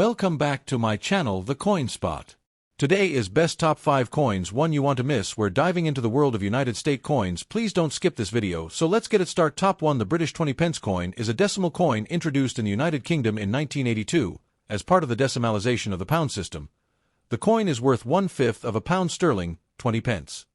Welcome back to my channel, The Coin Spot. Today is best top 5 coins, one you want to miss. We're diving into the world of United States coins. Please don't skip this video, so let's get it started. Top 1. The British 20 pence coin is a decimal coin introduced in the United Kingdom in 1982 as part of the decimalisation of the pound system. The coin is worth 1/5 of a pound sterling, 20 pence.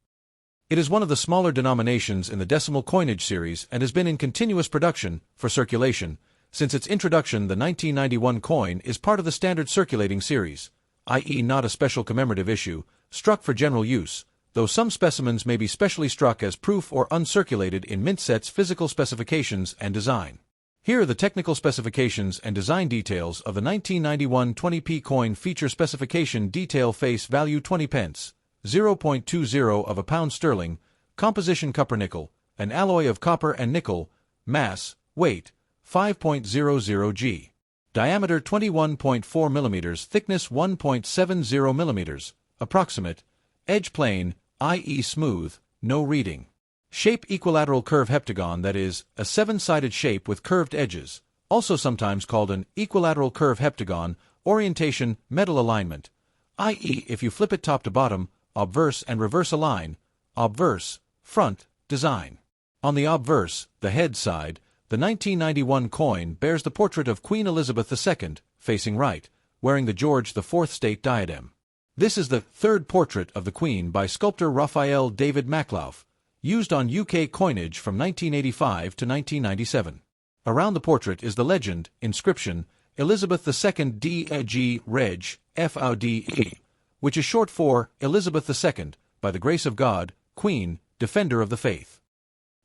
It is one of the smaller denominations in the decimal coinage series and has been in continuous production for circulation. Since its introduction, the 1991 coin is part of the standard circulating series, i.e. not a special commemorative issue, struck for general use, though some specimens may be specially struck as proof or uncirculated in mint sets. Physical specifications and design. Here are the technical specifications and design details of the 1991 20p coin. Feature specification detail: face value 20 pence, 0.20 of a pound sterling, composition copper nickel, an alloy of copper and nickel, mass, weight, 5.00 g. Diameter 21.4 mm, thickness 1.70 mm, approximate, edge plane, i.e. smooth, no reading. Shape: equilateral curve heptagon, that is, a 7-sided shape with curved edges, also sometimes called an equilateral curve heptagon. Orientation: metal alignment, i.e. if you flip it top to bottom, obverse and reverse align, obverse, front, design. On the obverse, the head side, the 1991 coin bears the portrait of Queen Elizabeth II, facing right, wearing the George IV state diadem. This is the third portrait of the Queen by sculptor Raphael David Maklauf, used on UK coinage from 1985 to 1997. Around the portrait is the legend, inscription, Elizabeth II D.G. Reg. F.O.D.E., which is short for Elizabeth II, by the grace of God, Queen, Defender of the Faith.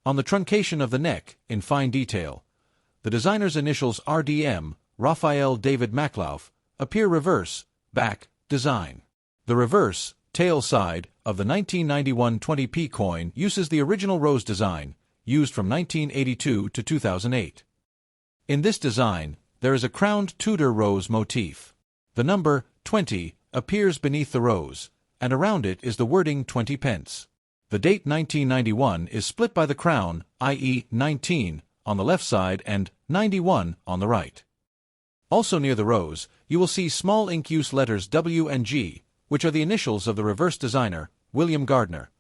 On the truncation of the neck, in fine detail, the designer's initials RDM, Raphael David Maklauf, appear. Reverse, back, design. The reverse, tail side, of the 1991 20p coin uses the original rose design, used from 1982 to 2008. In this design, there is a crowned Tudor rose motif. The number 20 appears beneath the rose, and around it is the wording 20 pence. The date 1991 is split by the crown, i.e. 19, on the left side and 91 on the right. Also near the rose, you will see small ink-use letters W and G, which are the initials of the reverse designer, William Gardner.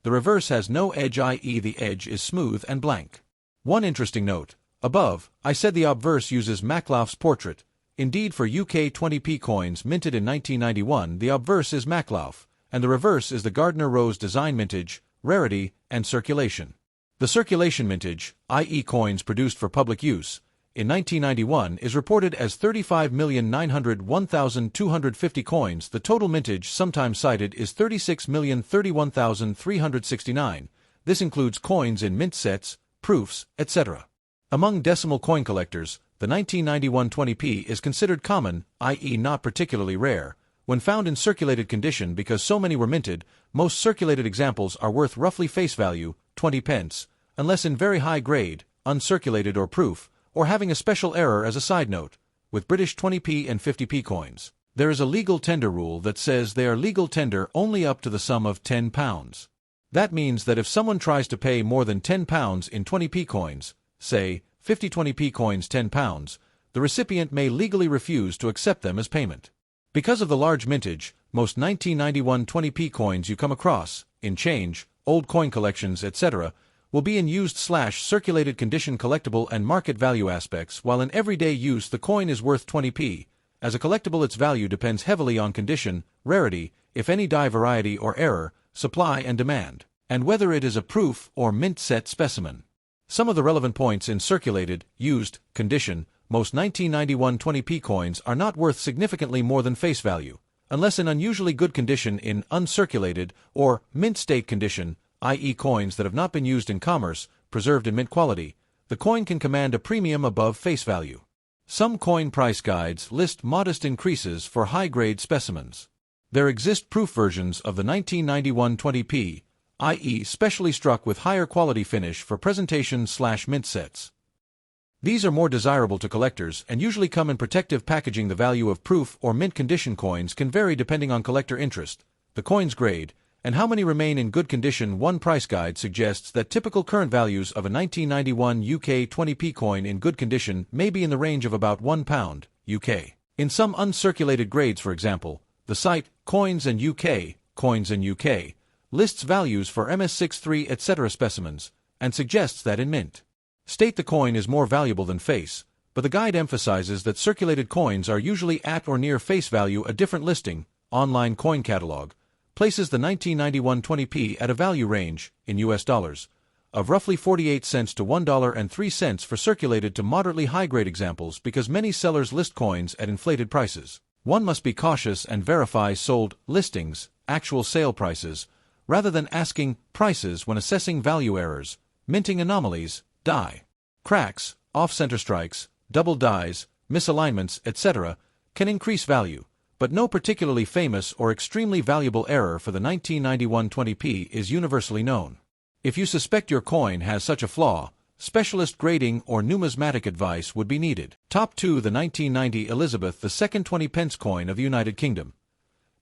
The reverse has no edge, i.e. the edge is smooth and blank. One interesting note: above, I said the obverse uses Maklauf's portrait. Indeed, for UK 20p coins minted in 1991, the obverse is Maklauf, and the reverse is the Gardner Rose design. Mintage, rarity, and circulation. The circulation mintage, i.e. coins produced for public use, in 1991 is reported as 35,901,250 coins. The total mintage sometimes cited is 36,031,369. This includes coins in mint sets, proofs, etc. Among decimal coin collectors, the 1991 20p is considered common, i.e. not particularly rare, when found in circulated condition because so many were minted. Most circulated examples are worth roughly face value, 20 pence, unless in very high grade, uncirculated or proof, or having a special error. As a side note, with British 20p and 50p coins, there is a legal tender rule that says they are legal tender only up to the sum of £10. That means that if someone tries to pay more than £10 in 20p coins, say 50 20p coins £10, the recipient may legally refuse to accept them as payment. Because of the large mintage, most 1991 20p coins you come across, in change, old coin collections, etc., will be in used/circulated condition. Collectible and market value aspects. While in everyday use the coin is worth 20p, as a collectible its value depends heavily on condition, rarity, if any, die variety or error, supply and demand, and whether it is a proof or mint set specimen. Some of the relevant points in circulated, used, condition: most 1991 20p coins are not worth significantly more than face value, unless in unusually good condition. In uncirculated or mint state condition, i.e. coins that have not been used in commerce, preserved in mint quality, the coin can command a premium above face value. Some coin price guides list modest increases for high-grade specimens. There exist proof versions of the 1991 20p, i.e. specially struck with higher quality finish for presentation/mint sets. These are more desirable to collectors and usually come in protective packaging. The value of proof or mint condition coins can vary depending on collector interest, the coin's grade, and how many remain in good condition. One price guide suggests that typical current values of a 1991 UK 20p coin in good condition may be in the range of about £1 UK In some uncirculated grades, for example, the site Coins and UK lists values for MS63 etc. specimens, and suggests that in mint state the coin is more valuable than face, but the guide emphasizes that circulated coins are usually at or near face value. A different listing, Online Coin Catalog, places the 1991 20p at a value range, in US dollars, of roughly 48 cents to $1.03 for circulated to moderately high-grade examples because many sellers list coins at inflated prices. One must be cautious and verify sold listings, actual sale prices, rather than asking prices when assessing value errors, minting anomalies, die cracks, off-center strikes, double dies, misalignments, etc. can increase value, but no particularly famous or extremely valuable error for the 1991 20p is universally known. If you suspect your coin has such a flaw, specialist grading or numismatic advice would be needed. Top 2. The 1990 Elizabeth II 20 Pence Coin of the United Kingdom.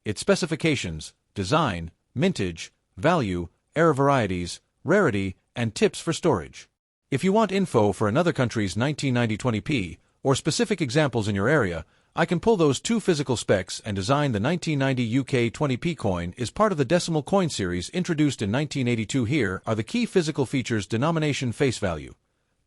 Its specifications, design, mintage, value, error varieties, rarity, and tips for storage. If you want info for another country's 1990 20p, or specific examples in your area, I can pull those two physical specs and design. The 1990 UK 20p coin is part of the decimal coin series introduced in 1982. Here are the key physical features: denomination, face value,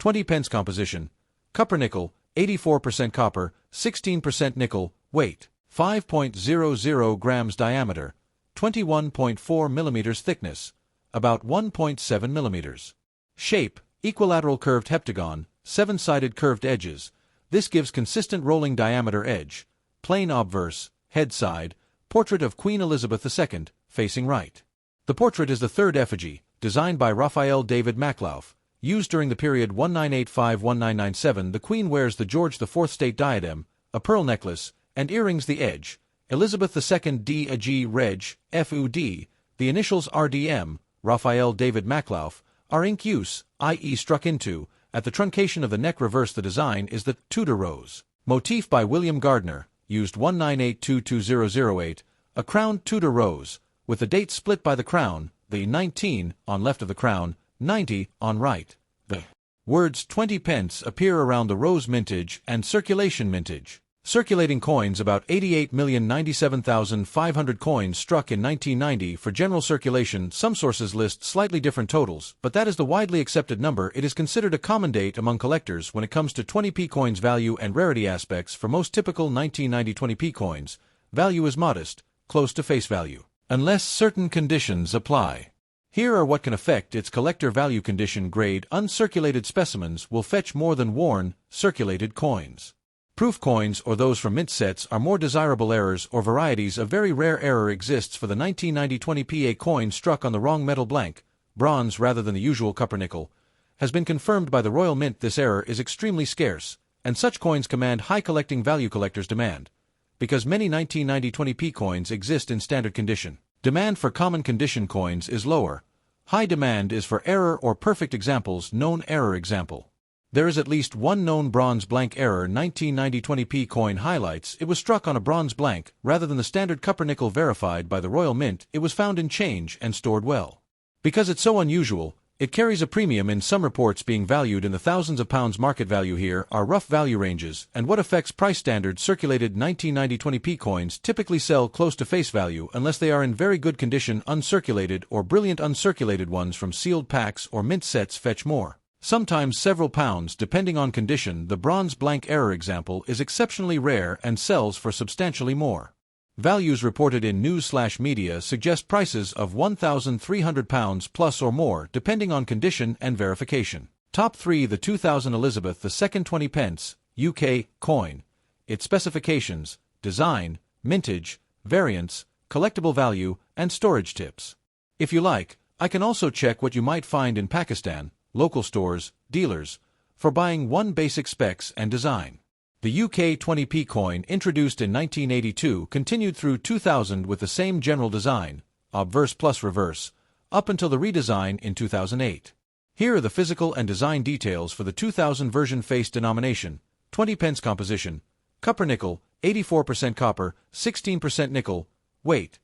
20 pence composition, copper nickel, 84% copper, 16% nickel, weight, 5.00 grams diameter, 21.4 millimeters thickness, about 1.7 millimeters. Shape, equilateral curved heptagon, 7-sided curved edges. This gives consistent rolling diameter edge. Plain obverse, head side, portrait of Queen Elizabeth II, facing right. The portrait is the third effigy, designed by Raphael David Maclauff, used during the period 1985-1997. The Queen wears the George IV state diadem, a pearl necklace, and earrings. The edge, Elizabeth II D.A.G. Reg. F.U.D., the initials R.D.M., Raphael David Maclauff, are ink use, i.e. struck into, at the truncation of the neck. Reverse. The design is the Tudor rose motif by William Gardner, used 1982-2008, a crowned Tudor rose, with the date split by the crown, the 19 on left of the crown, 90 on right. The words 20 pence appear around the rose. Mintage and circulation. Mintage. Circulating coins: about 88,097,500 coins struck in 1990 for general circulation. Some sources list slightly different totals, but that is the widely accepted number. It is considered a common date among collectors when it comes to 20p coins. Value and rarity aspects. For most typical 1990 20p coins, value is modest, close to face value, unless certain conditions apply. Here are what can affect its collector value. Condition: grade uncirculated specimens will fetch more than worn, circulated coins. Proof coins or those from mint sets are more desirable. Errors or varieties: a very rare error exists for the 1990 20p. A coin struck on the wrong metal, blank, bronze rather than the usual copper nickel, has been confirmed by the Royal Mint. This error is extremely scarce, and such coins command high collecting value. Collectors' demand, because many 1990 20p coins exist in standard condition. Demand for common condition coins is lower. High demand is for error or perfect examples. Known error example: there is at least one known bronze blank error. 1990 20p coin highlights: it was struck on a bronze blank rather than the standard copper nickel. Verified by the Royal Mint. It was found in change and stored well. Because it's so unusual, it carries a premium, in some reports being valued in the thousands of pounds. Market value. Here are rough value ranges and what affects price. Standard circulated 1990 20p coins typically sell close to face value unless they are in very good condition. Uncirculated or brilliant uncirculated ones from sealed packs or mint sets fetch more, sometimes several pounds depending on condition. The bronze blank error example is exceptionally rare and sells for substantially more. Values reported in news/media suggest prices of £1,300 plus or more depending on condition and verification. Top 3. The 2000 Elizabeth II 20 Pence UK coin. Its specifications, design, mintage, variants, collectible value, and storage tips. If you like, I can also check what you might find in Pakistan, local stores, dealers, for buying one basic specs and design. The UK 20p coin, introduced in 1982, continued through 2000 with the same general design, obverse plus reverse, up until the redesign in 2008. Here are the physical and design details for the 2000 version. Face denomination, 20 pence composition, copper nickel, 84% copper, 16% nickel, weight,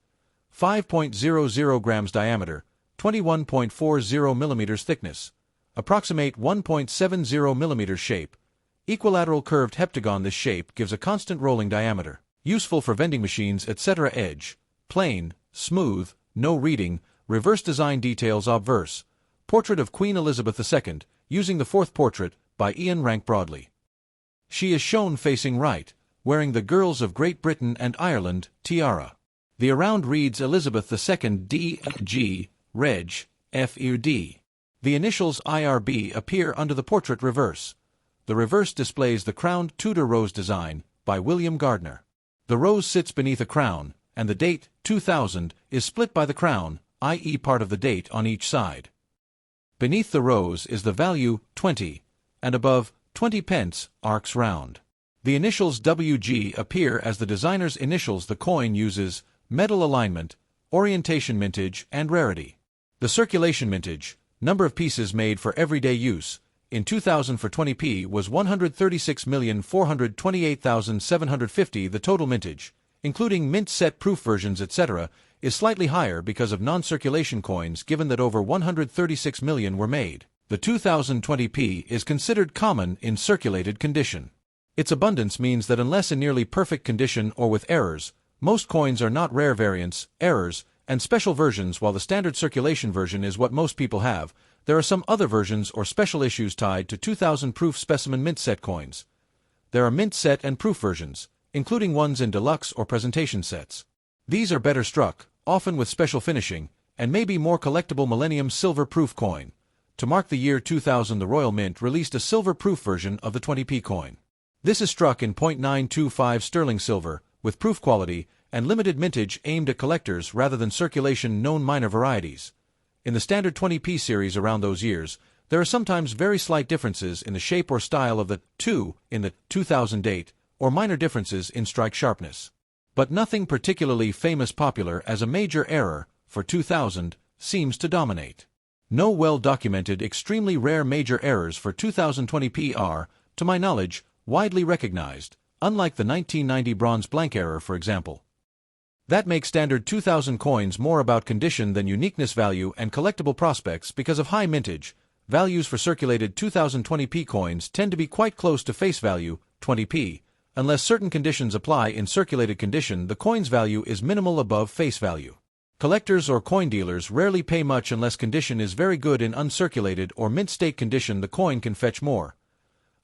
5.00 grams diameter, 21.40 millimeters thickness, approximate 1.70 millimeters. Shape, equilateral curved heptagon. This shape gives a constant rolling diameter, useful for vending machines, etc. Edge, plain, smooth, no reading, reverse design details. Obverse, portrait of Queen Elizabeth II, using the fourth portrait, by Ian Rank Broadley. She is shown facing right, wearing the Girls of Great Britain and Ireland tiara. The around reads Elizabeth II D.G. Reg. F.U.D. The initials IRB appear under the portrait reverse. The reverse displays the crowned Tudor rose design, by William Gardner. The rose sits beneath a crown, and the date, 2000, is split by the crown, i.e. part of the date on each side. Beneath the rose is the value, 20, and above, 20 pence, arcs round. The initials WG appear as the designer's initials. The coin uses metal alignment, orientation, mintage, and rarity. The circulation mintage, number of pieces made for everyday use, in 2000 for 20p was 136,428,750. The total mintage, including mint set proof versions etc., is slightly higher because of non-circulation coins, given that over 136 million were made. The 2020p is considered common in circulated condition. Its abundance means that unless in nearly perfect condition or with errors, most coins are not rare variants, errors, and special versions. While the standard circulation version is what most people have, there are some other versions or special issues tied to 2000 proof specimen mint set coins. There are mint set and proof versions, including ones in deluxe or presentation sets. These are better struck, often with special finishing, and may be more collectible. Millennium silver proof coin. To mark the year 2000, the Royal Mint released a silver proof version of the 20p coin. This is struck in 0.925 sterling silver, with proof quality and limited mintage aimed at collectors rather than circulation known minor varieties. In the standard 20p series around those years, there are sometimes very slight differences in the shape or style of the 2 in the 2000 date, or minor differences in strike sharpness. But nothing particularly famous. Popular as a major error, for 2000, seems to dominate. No well-documented extremely rare major errors for 2020p are, to my knowledge, widely recognized, unlike the 1990 bronze blank error for example. That makes standard 2000 coins more about condition than uniqueness, value, and collectible prospects. Because of high mintage, values for circulated 2020p coins tend to be quite close to face value, 20p, unless certain conditions apply. In circulated condition, the coin's value is minimal above face value. Collectors or coin dealers rarely pay much unless condition is very good. In uncirculated or mint state condition, the coin can fetch more.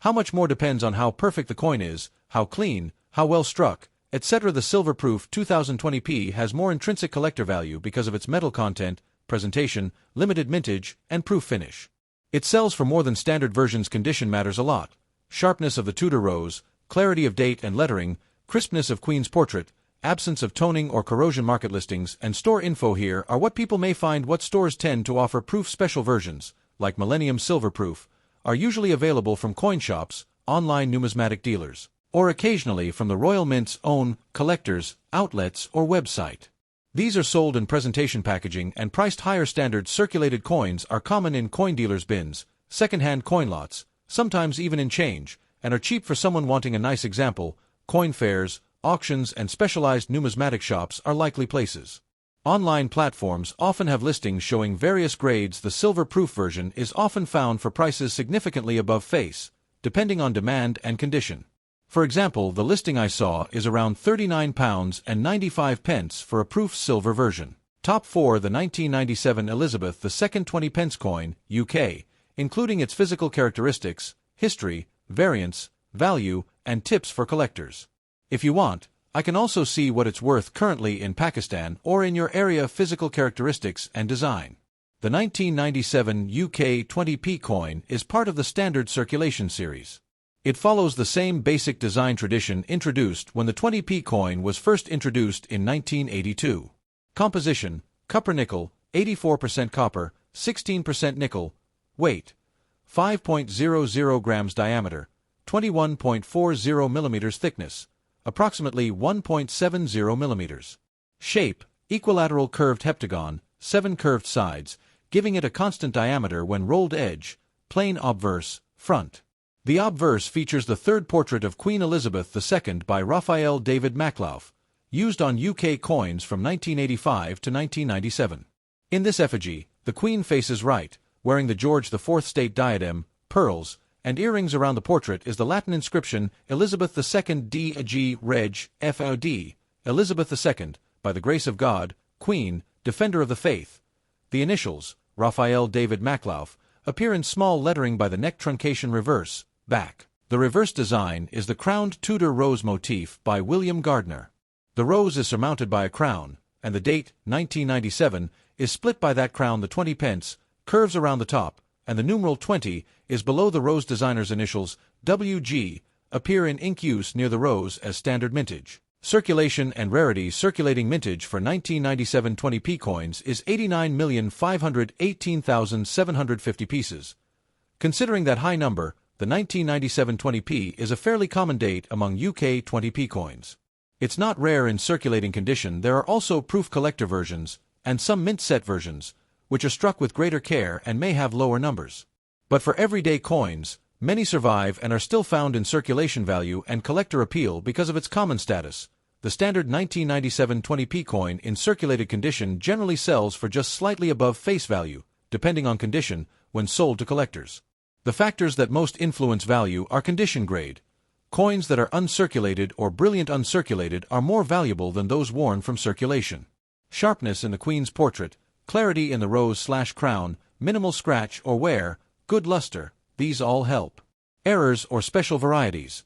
How much more depends on how perfect the coin is, how clean, how well struck, etc. The silver proof 2020p has more intrinsic collector value because of its metal content, presentation, limited mintage, and proof finish. It sells for more than standard versions. Condition matters a lot. Sharpness of the Tudor rose, clarity of date and lettering, crispness of Queen's portrait, absence of toning or corrosion. Market listings and store info here are what people may find. What stores tend to offer proof special versions, like Millennium Silver Proof, are usually available from coin shops, online numismatic dealers, or occasionally from the Royal Mint's own collectors, outlets, or website. These are sold in presentation packaging and priced higher. Standard circulated coins are common in coin dealers' bins, second-hand coin lots, sometimes even in change, and are cheap for someone wanting a nice example. Coin fairs, auctions, and specialized numismatic shops are likely places. Online platforms often have listings showing various grades. The silver proof version is often found for prices significantly above face, depending on demand and condition. For example, the listing I saw is around £39.95 for a proof silver version. Top 4. The 1997 Elizabeth II 20 pence coin, UK, including its physical characteristics, history, variants, value, and tips for collectors. If you want, I can also see what it's worth currently in Pakistan or in your area. Physical characteristics and design. The 1997 UK 20p coin is part of the standard circulation series. It follows the same basic design tradition introduced when the 20p coin was first introduced in 1982. Composition: copper nickel, 84% copper, 16% nickel. Weight: 5.00 grams. Diameter: 21.40 millimeters. Thickness: approximately 1.70 millimeters. Shape: equilateral curved heptagon, 7 curved sides, giving it a constant diameter when rolled. Edge: plain. Obverse: front. The obverse features the third portrait of Queen Elizabeth II by Raphael David Maclouf, used on UK coins from 1985 to 1997. In this effigy, the Queen faces right, wearing the George IV state diadem, pearls, and earrings around the portrait is the Latin inscription Elizabeth II D.G. Reg. F.O.D. Elizabeth II, by the grace of God, Queen, Defender of the Faith. The initials, Raphael David Maclauf, appear in small lettering by the neck truncation reverse, back. The reverse design is the crowned Tudor rose motif by William Gardner. The rose is surmounted by a crown, and the date, 1997, is split by that crown. The 20 pence curves around the top, and the numeral 20 is below the rose designer's initials, WG, appear in ink use near the rose as standard mintage. Circulation and rarity. Circulating mintage for 1997 20p coins is 89,518,750 pieces. Considering that high number, the 1997 20p is a fairly common date among UK 20p coins. It's not rare in circulating condition. There are also proof collector versions, and some mint set versions, which are struck with greater care and may have lower numbers. But for everyday coins, many survive and are still found in circulation value and collector appeal because of its common status. The standard 1997 20p coin in circulated condition generally sells for just slightly above face value, depending on condition, when sold to collectors. The factors that most influence value are condition grade. Coins that are uncirculated or brilliant uncirculated are more valuable than those worn from circulation. Sharpness in the Queen's portrait, clarity in the rose/crown, minimal scratch or wear, good luster, these all help. Errors or special varieties.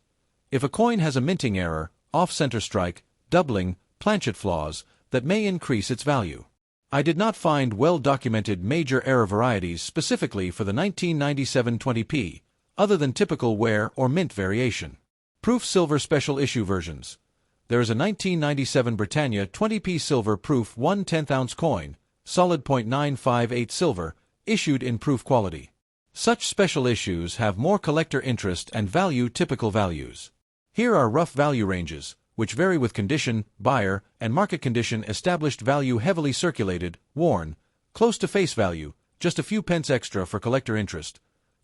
If a coin has a minting error, off-center strike, doubling, planchet flaws, that may increase its value. I did not find well-documented major error varieties specifically for the 1997 20p, other than typical wear or mint variation. Proof silver special issue versions. There is a 1997 Britannia 20p silver proof 1/10 ounce coin, solid 0.958 silver, issued in proof quality. Such special issues have more collector interest and value typical values. Here are rough value ranges, which vary with condition, buyer, and market condition. Established value heavily circulated, worn, close to face value, just a few pence extra for collector interest.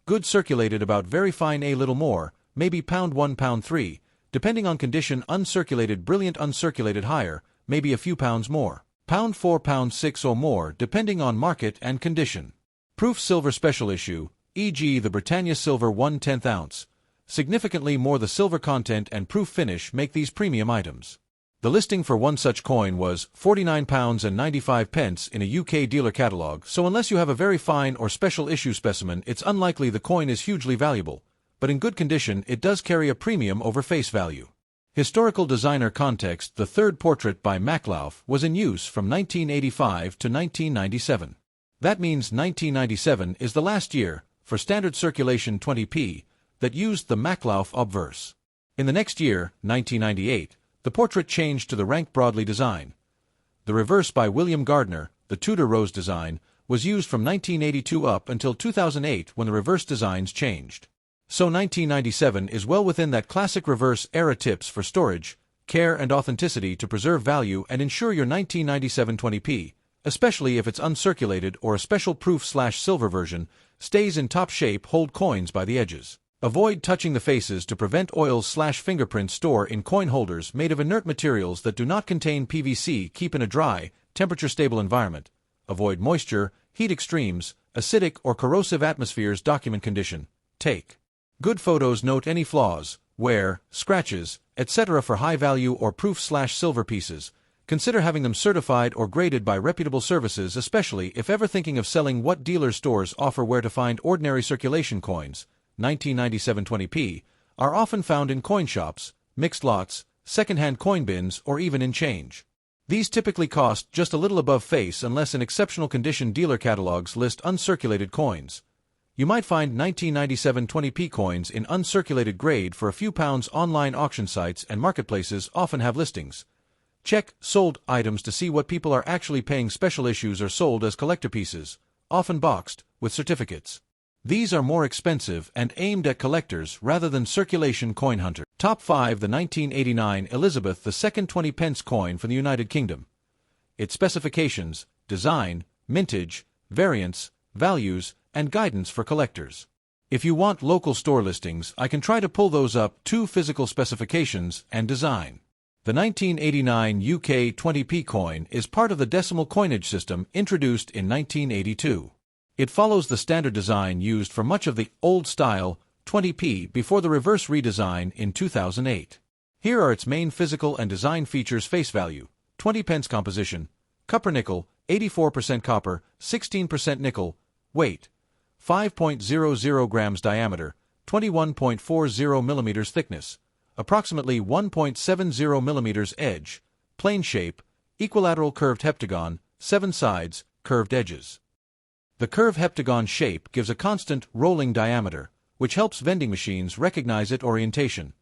Good circulated about very fine a little more, maybe £1, £3, depending on condition. Uncirculated brilliant uncirculated higher, maybe a few pounds more. £4, £6 or more depending on market and condition. Proof silver special issue, e.g. the Britannia silver 1/10 ounce. Significantly more the silver content and proof finish make these premium items. The listing for one such coin was £49.95 in a UK dealer catalogue, so unless you have a very fine or special issue specimen, it's unlikely the coin is hugely valuable, but in good condition it does carry a premium over face value. Historical designer context. The third portrait by Maclauf was in use from 1985 to 1997. That means 1997 is the last year, for standard circulation 20p, that used the Maclauf obverse. In the next year, 1998, the portrait changed to the rank broadly design. The reverse by William Gardner, the Tudor rose design, was used from 1982 up until 2008 when the reverse designs changed. So 1997 is well within that classic reverse era. Tips for storage, care and authenticity to preserve value and ensure your 1997 20p, especially if it's uncirculated or a special proof/silver version, stays in top shape. Hold coins by the edges. Avoid touching the faces to prevent oils/fingerprints. Store in coin holders made of inert materials that do not contain PVC. Keep in a dry, temperature-stable environment. Avoid moisture, heat extremes, acidic or corrosive atmospheres. Document condition. Take good photos. Note any flaws, wear, scratches, etc. for high-value or proof/silver pieces. Consider having them certified or graded by reputable services, especially if ever thinking of selling. What dealer stores offer. Where to find ordinary circulation coins, 1997 20p, are often found in coin shops, mixed lots, second-hand coin bins, or even in change. These typically cost just a little above face unless in exceptional condition. Dealer catalogs list uncirculated coins. You might find 1997 20p coins in uncirculated grade for a few pounds. Online auction sites and marketplaces often have listings. Check sold items to see what people are actually paying. Special issues are sold as collector pieces, often boxed, with certificates. These are more expensive and aimed at collectors rather than circulation coin hunter. Top 5. The 1989 Elizabeth II 20 pence coin from the United Kingdom. Its specifications, design, mintage, variants, values, and guidance for collectors. If you want local store listings, I can try to pull those up. 2 physical specifications and design. The 1989 UK 20p coin is part of the decimal coinage system introduced in 1982. It follows the standard design used for much of the old-style 20p before the reverse redesign in 2008. Here are its main physical and design features. Face value: 20 pence composition, copper nickel, 84% copper, 16% nickel, weight, 5.00 grams diameter, 21.40 millimeters thickness, approximately 1.70 millimeters edge, plane shape, equilateral curved heptagon, 7 sides, curved edges. The curved heptagon shape gives a constant, rolling diameter, which helps vending machines recognize its orientation.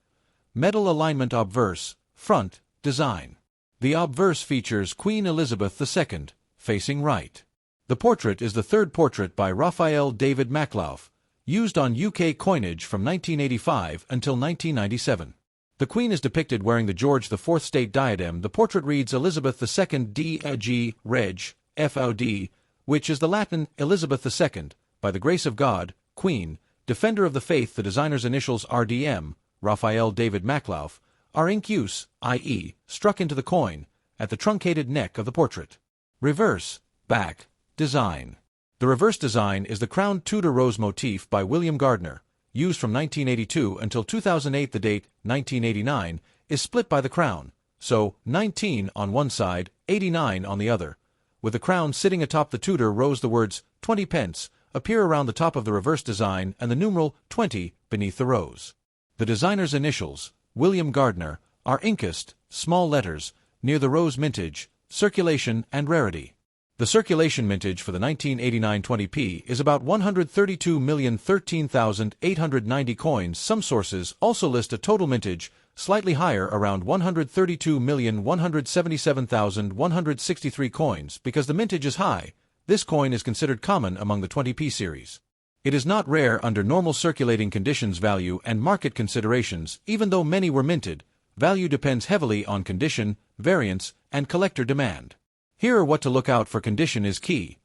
Metal alignment. Obverse, front, design. The obverse features Queen Elizabeth II, facing right. The portrait is the third portrait by Raphael David Maklauf, used on UK coinage from 1985 until 1997. The Queen is depicted wearing the George IV state diadem. The portrait reads Elizabeth II D.G. Reg. F.O.D., which is the Latin Elizabeth II, by the grace of God, Queen, Defender of the Faith. The designer's initials RDM, Raphael David Maklauf, are ink use, i.e., struck into the coin, at the truncated neck of the portrait. Reverse, back, design. The reverse design is the crowned Tudor rose motif by William Gardner, used from 1982 until 2008. The date, 1989, is split by the crown, so 19 on one side, 89 on the other. With the crown sitting atop the Tudor rose, the words 20 pence appear around the top of the reverse design and the numeral 20 beneath the rose. The designer's initials, William Gardner, are inked, small letters, near the rose. Mintage, circulation and rarity. The circulation mintage for the 1989 20p is about 132,013,890 coins. Some sources also list a total mintage slightly higher, around 132,177,163 coins. Because the mintage is high, this coin is considered common among the 20p series. It is not rare under normal circulating conditions. Value and market considerations. Even though many were minted, value depends heavily on condition, variance, and collector demand. Here are what to look out for. Condition is key.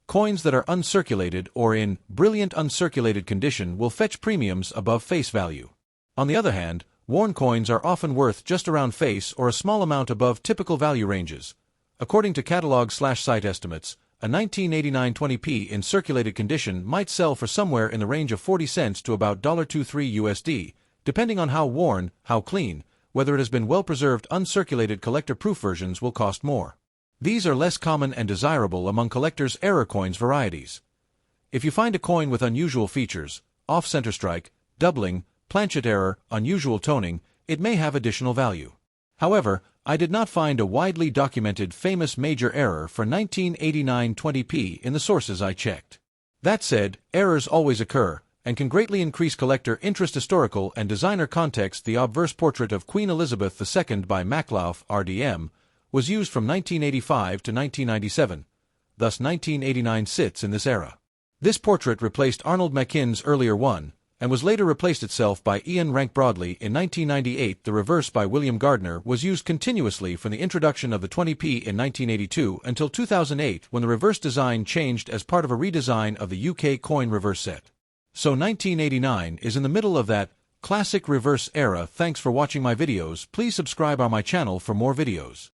Coins that are uncirculated or in brilliant uncirculated condition will fetch premiums above face value. On the other hand, worn coins are often worth just around face or a small amount above typical value ranges. According to catalog/site estimates, a 1989 20p in circulated condition might sell for somewhere in the range of 40 cents to about $23 USD, depending on how worn, how clean. Whether it has been well preserved. Uncirculated collector-proof versions will cost more. These are less common and desirable among collectors' error coins varieties. If you find a coin with unusual features, off-center strike, doubling, planchet error, unusual toning, it may have additional value. However, I did not find a widely documented famous major error for 1989 20p in the sources I checked. That said, errors always occur, and can greatly increase collector interest. Historical and designer context. The obverse portrait of Queen Elizabeth II by Maklauf, RDM, was used from 1985 to 1997, thus 1989 sits in this era. This portrait replaced Arnold Mackin's earlier one, and was later replaced itself by Ian Rank Broadley in 1998. The reverse by William Gardner was used continuously from the introduction of the 20p in 1982 until 2008, when the reverse design changed as part of a redesign of the UK coin reverse set. So 1989 is in the middle of that classic reverse era. Thanks for watching my videos. Please subscribe on my channel for more videos.